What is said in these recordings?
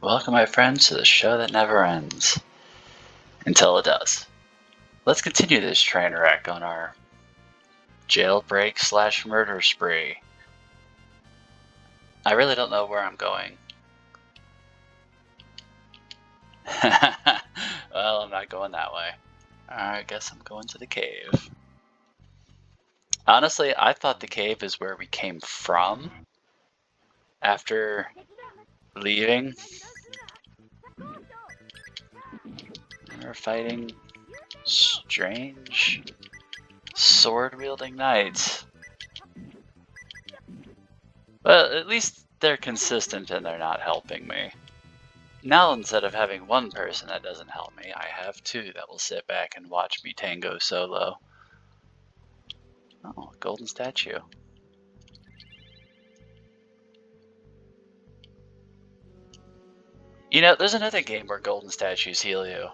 Welcome, my friends, to the show that never ends. Until it does. Let's continue this train wreck on our jailbreak / murder spree. I really don't know where I'm going. Well, I'm not going that way. I guess I'm going to the cave. Honestly, I thought the cave is where we came from after leaving. We're fighting strange sword-wielding knights. Well, at least they're consistent and they're not helping me. Now, instead of having one person that doesn't help me, I have two that will sit back and watch me tango solo. Oh, golden statue. You know, there's another game where golden statues heal you.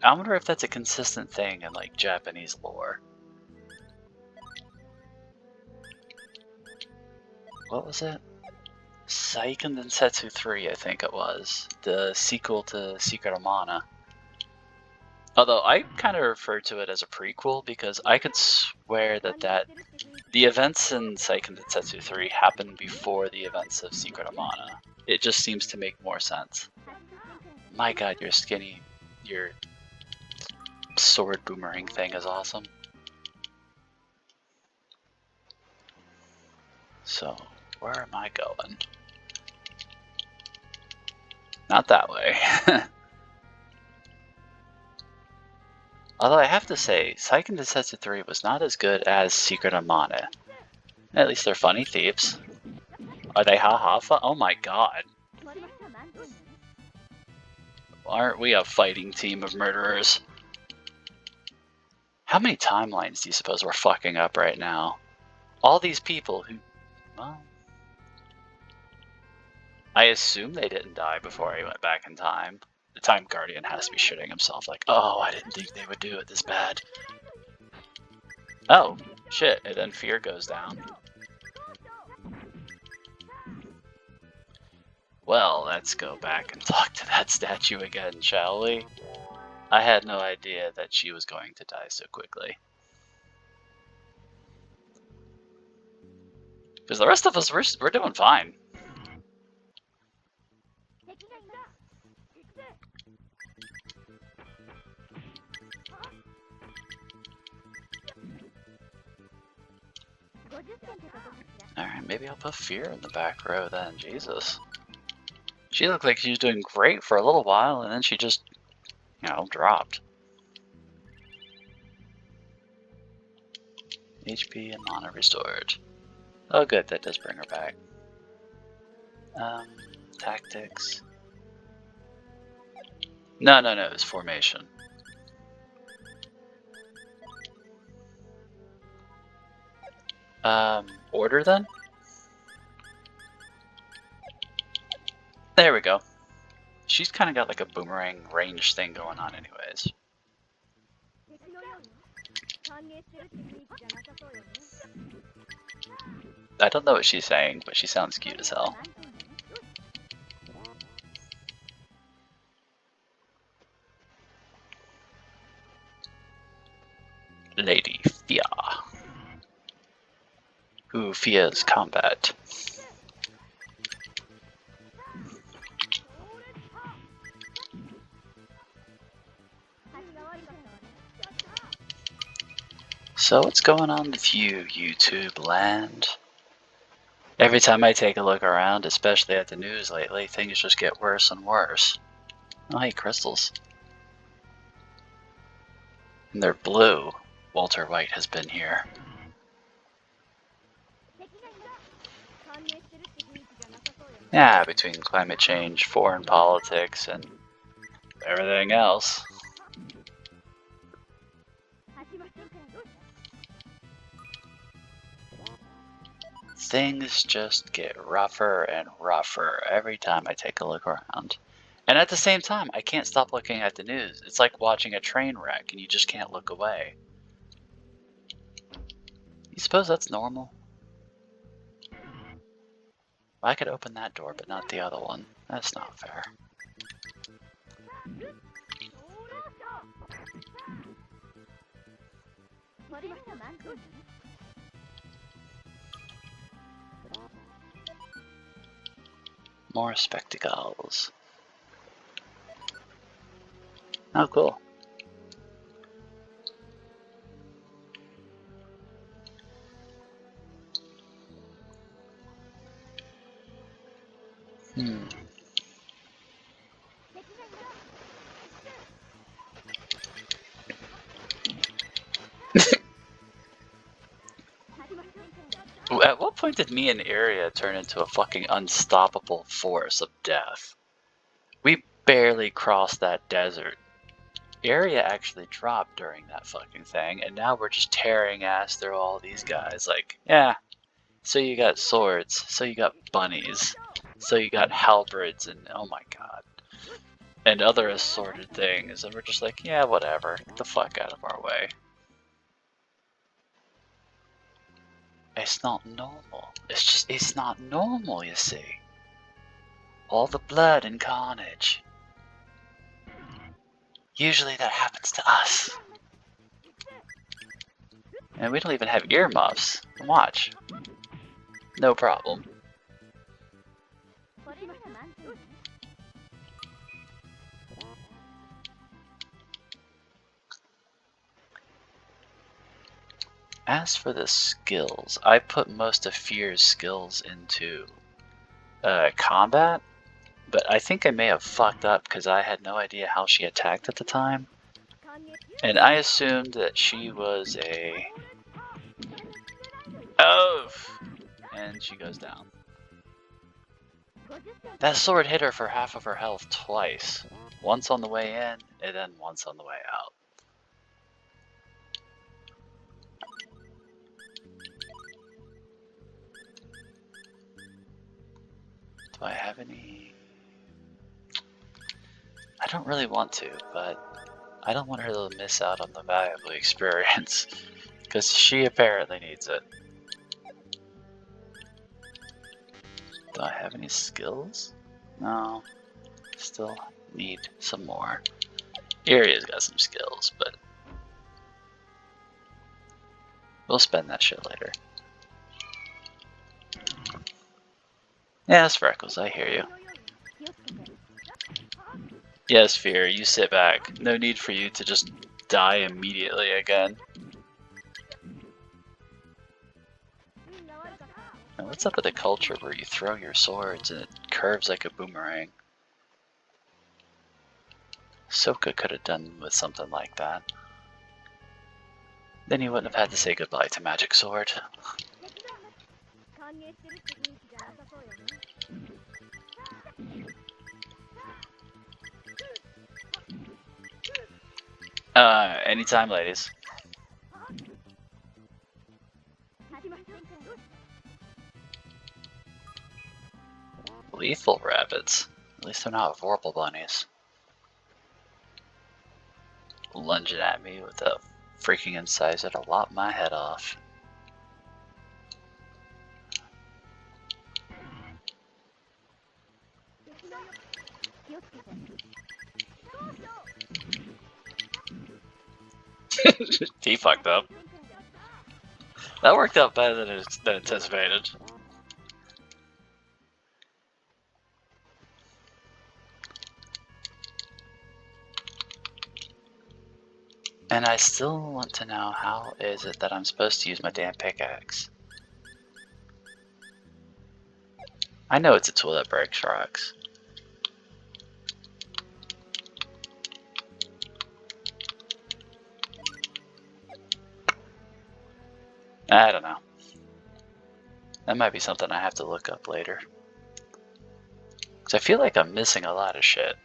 I wonder if that's a consistent thing in, like, Japanese lore. What was it? Seiken Densetsu 3, I think it was. The sequel to Secret of Mana. Although, I kind of refer to it as a prequel because I could swear that the events in Seiken Densetsu 3 happened before the events of Secret of Mana. It just seems to make more sense. My god, your skinny, your sword boomerang thing is awesome. So, where am I going? Not that way. Although I have to say, Seiken Densetsu 3 was not as good as Secret of Mana. At least they're funny thieves. Are they haha fun? Oh my god. Aren't we a fighting team of murderers? How many timelines do you suppose we're fucking up right now? All these people who... Well... I assume they didn't die before I went back in time. The Time Guardian has to be shitting himself like, oh, I didn't think they would do it this bad. Oh, shit, and then fear goes down. Well, let's go back and talk to that statue again, shall we? I had no idea that she was going to die so quickly. Because the rest of us, we're doing fine. Alright, maybe I'll put Fear in the back row then, Jesus. She looked like she was doing great for a little while, and then she just, you know, dropped. HP and mana restored. Oh good, that does bring her back. Tactics. No, it's formation. Order then? There we go. She's kind of got like a boomerang range thing going on anyways. I don't know what she's saying, but she sounds cute as hell. Lady Fia. Who fears combat. So what's going on with you, YouTube land? Every time I take a look around, especially at the news lately, things just get worse and worse. Oh hey, crystals. And they're blue. Walter White has been here. Yeah, between climate change, foreign politics, and everything else. Things just get rougher and rougher every time I take a look around. And at the same time, I can't stop looking at the news. It's like watching a train wreck and you just can't look away. You suppose that's normal? I could open that door, but not the other one. That's not fair. More spectacles. Oh, cool. At what point did me and Aria turn into a fucking unstoppable force of death? We barely crossed that desert. Aria actually dropped during that fucking thing, and now we're just tearing ass through all these guys. Like, yeah, so you got swords, so you got bunnies, so you got halberds, and oh my god. And other assorted things, and we're just like, yeah, whatever. Get the fuck out of our way. It's not normal. It's not normal, you see. All the blood and carnage. Usually that happens to us. And we don't even have earmuffs. Watch. No problem. As for the skills, I put most of Fear's skills into combat, but I think I may have fucked up because I had no idea how she attacked at the time. And I assumed that she was a... Oh! And she goes down. That sword hit her for half of her health twice. Once on the way in, and then once on the way out. Do I have any... I don't really want to, but I don't want her to miss out on the valuable experience. Because she apparently needs it. Do I have any skills? No. Still need some more. Aria's got some skills, but we'll spend that shit later. Yes, Freckles, I hear you. Yes, Fear, you sit back. No need for you to just die immediately again. Now, what's up with the culture where you throw your swords and it curves like a boomerang? Soka could have done with something like that. Then you wouldn't have had to say goodbye to Magic Sword. Anytime, ladies. Lethal rabbits. At least they're not vorpal bunnies. Lunging at me with a freaking incisor to lop my head off. He fucked up. That worked out better than anticipated. And I still want to know how is it that I'm supposed to use my damn pickaxe. I know it's a tool that breaks rocks. I don't know. That might be something I have to look up later. Because I feel like I'm missing a lot of shit.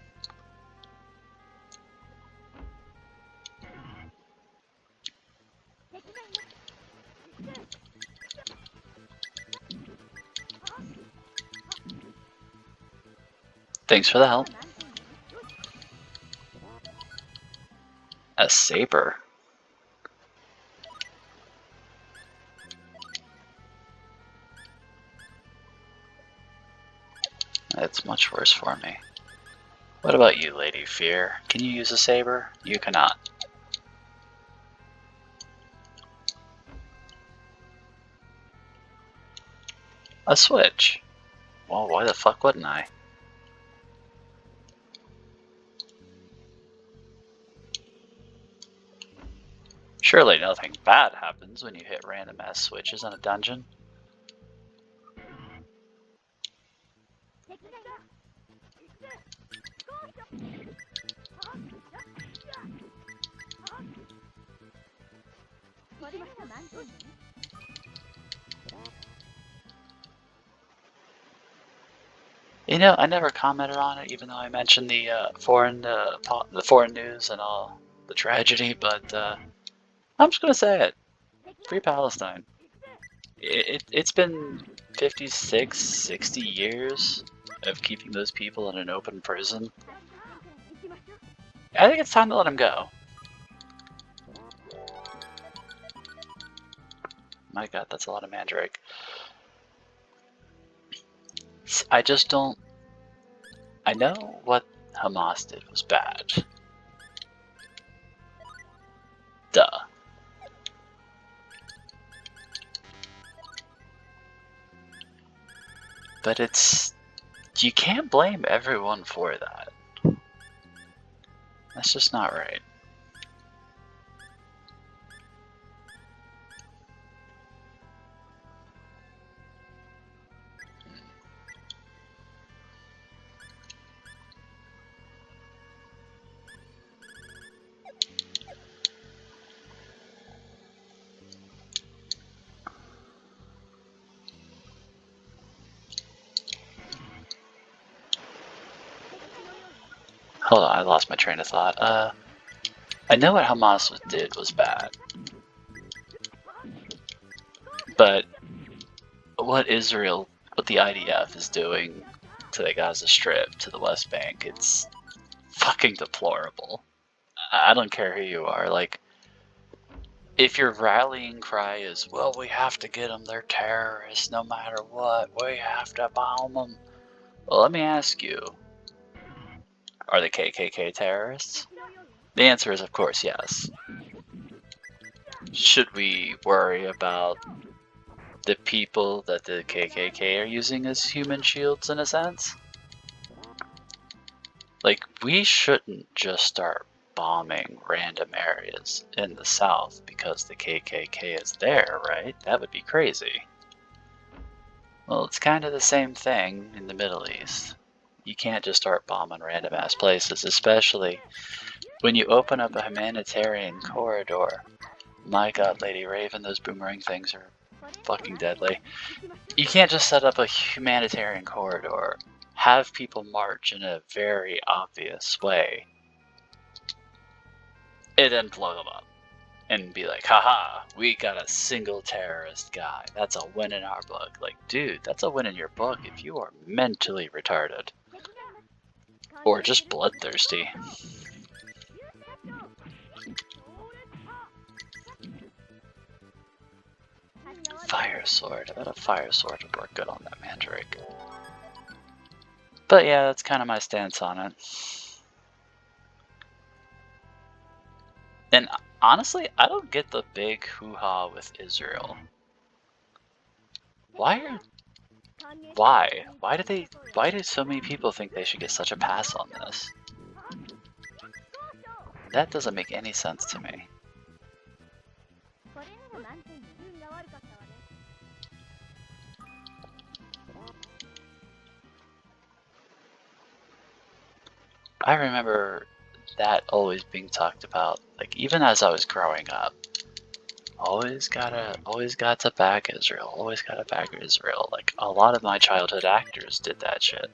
Thanks for the help. A saber. It's much worse for me. What about you, Lady Fear? Can you use a saber? You cannot. A switch? Well, why the fuck wouldn't I? Surely nothing bad happens when you hit random ass switches in a dungeon. You know, I never commented on it, even though I mentioned the foreign news and all the tragedy. But I'm just gonna say it: Free Palestine. It's been 56, 60 years of keeping those people in an open prison. I think it's time to let them go. My god, that's a lot of mandrake. I just don't... I know what Hamas did was bad. Duh. But it's... You can't blame everyone for that. That's just not right. Hold on, I lost my train of thought. I know what Hamas did was bad. But what the IDF is doing to the Gaza Strip, to the West Bank, it's fucking deplorable. I don't care who you are. Like, if your rallying cry is, well, we have to get them, they're terrorists no matter what, we have to bomb them. Well, let me ask you, are the KKK terrorists? The answer is, of course, yes. Should we worry about the people that the KKK are using as human shields in a sense? Like, we shouldn't just start bombing random areas in the South because the KKK is there, right? That would be crazy. Well, it's kind of the same thing in the Middle East. You can't just start bombing random ass places, especially when you open up a humanitarian corridor. My god, Lady Raven, those boomerang things are fucking deadly. You can't just set up a humanitarian corridor, have people march in a very obvious way, and then blow them up. And be like, haha, we got a single terrorist guy. That's a win in our book. Like, dude, that's a win in your book if you are mentally retarded. Or just bloodthirsty. Fire sword. I bet a fire sword would work good on that mandrake. But yeah, that's kind of my stance on it. And honestly, I don't get the big hoo-ha with Israel. Why? Why do so many people think they should get such a pass on this? That doesn't make any sense to me. I remember that always being talked about, like, even as I was growing up. Always got to back Israel, always gotta back Israel. Like, a lot of my childhood actors did that shit.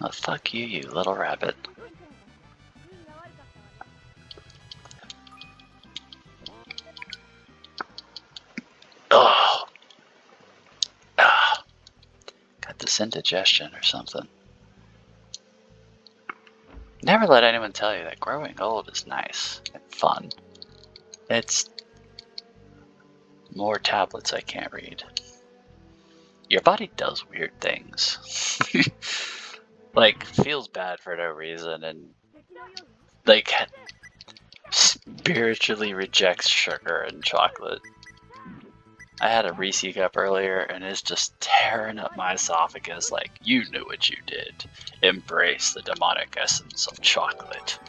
Oh, fuck you, you little rabbit. Oh. Got this indigestion or something. Never let anyone tell you that growing old is nice and fun. It's more tablets I can't read. Your body does weird things. Like, feels bad for no reason and, like, spiritually rejects sugar and chocolate. I had a Reese cup earlier and it's just tearing up my esophagus like, you knew what you did. Embrace the demonic essence of chocolate.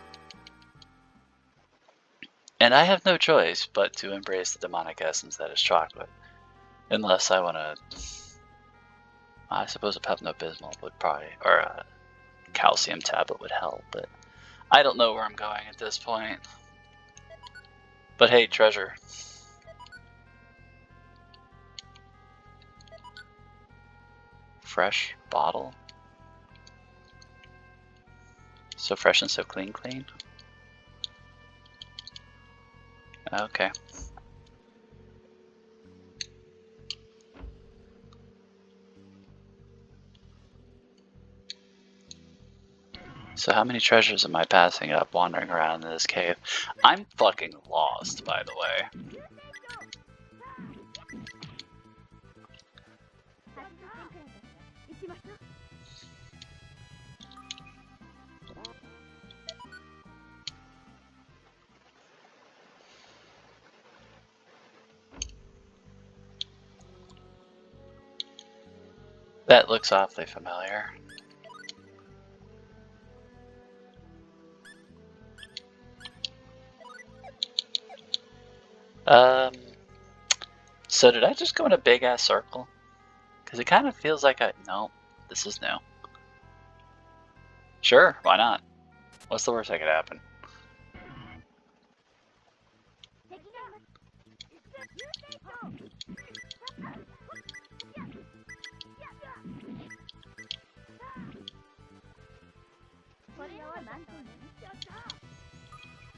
And I have no choice but to embrace the demonic essence that is chocolate. Unless I want to... I suppose a Pepto-Bismol would probably... or a calcium tablet would help, but... I don't know where I'm going at this point. But hey, treasure. Fresh bottle. So fresh and so clean. Okay. So how many treasures am I passing up wandering around in this cave? I'm fucking lost, by the way. That looks awfully familiar. So did I just go in a big ass circle? Because it kind of feels like no, this is new. Sure, why not? What's the worst that could happen?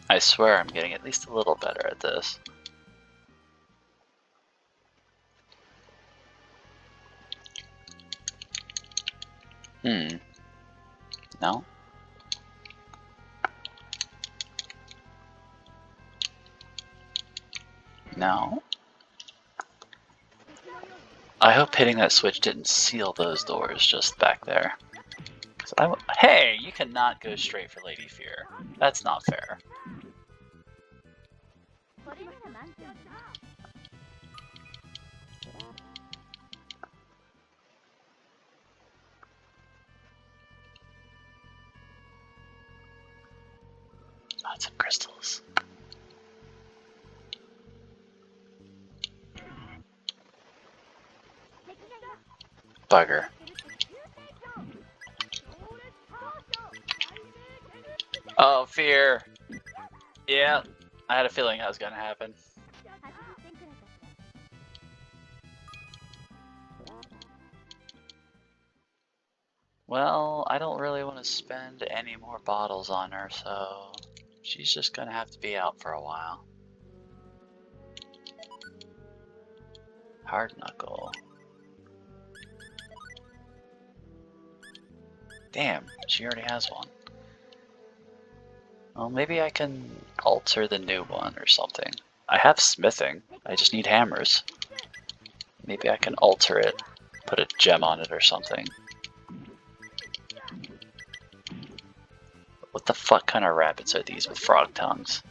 I swear I'm getting at least a little better at this. No? No? I hope hitting that switch didn't seal those doors just back there. Hey, you cannot go straight for Lady Fear. That's not fair. Lots of crystals. Bugger. Oh, fear. Yeah, I had a feeling that was gonna happen. Well, I don't really want to spend any more bottles on her, so she's just gonna have to be out for a while. Hard knuckle. Damn, she already has one. Well, maybe I can alter the new one or something. I have smithing, I just need hammers. Maybe I can alter it, put a gem on it or something. What the fuck kind of rabbits are these with frog tongues?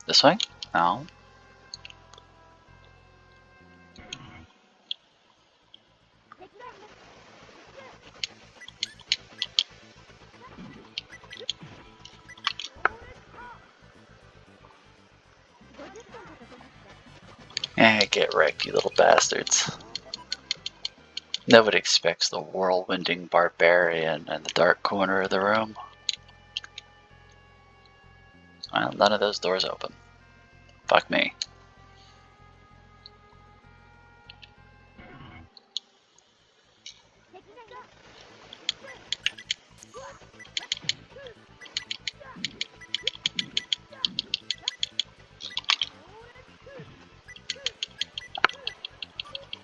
This way? No. Get wrecked, you little bastards. Nobody expects the whirlwinding barbarian in the dark corner of the room. Well, none of those doors open. Fuck me.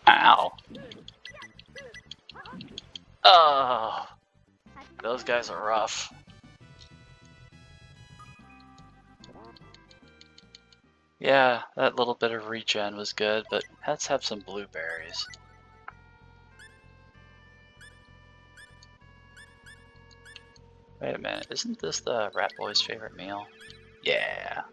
Ow. Oh, those guys are rough. Yeah, that little bit of regen was good, but let's have some blueberries. Wait a minute, isn't this the Rat Boy's favorite meal? Yeah.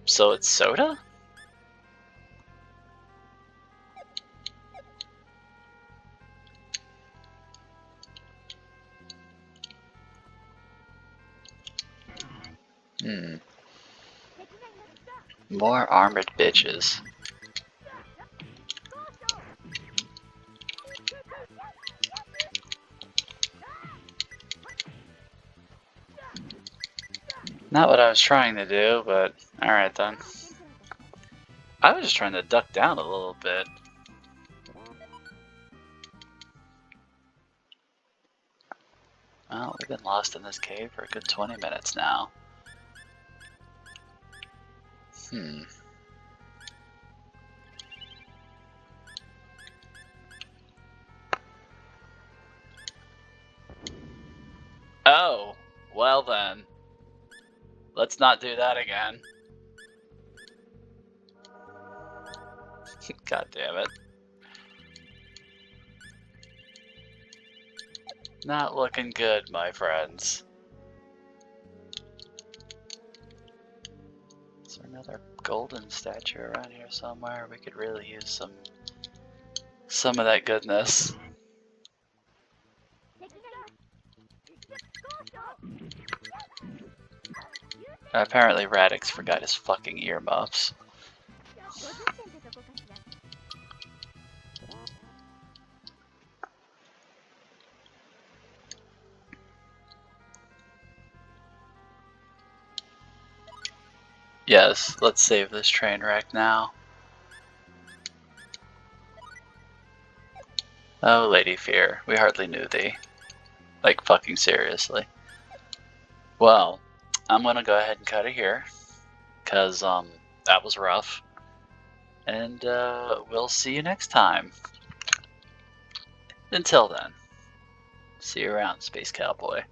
So it's soda? Hmm. More armored bitches. Not what I was trying to do, but alright then. I was just trying to duck down a little bit. Well, we've been lost in this cave for a good 20 minutes now. Oh, well then. Let's not do that again. God damn it. Not looking good, my friends. Is there another golden statue around here somewhere? We could really use some of that goodness. Apparently Radix forgot his fucking earmuffs. Yes, let's save this train wreck now. Oh, Lady Fear, we hardly knew thee. Like, fucking seriously. Well, I'm gonna go ahead and cut it here. Cause, that was rough. And, we'll see you next time. Until then, see you around, Space Cowboy.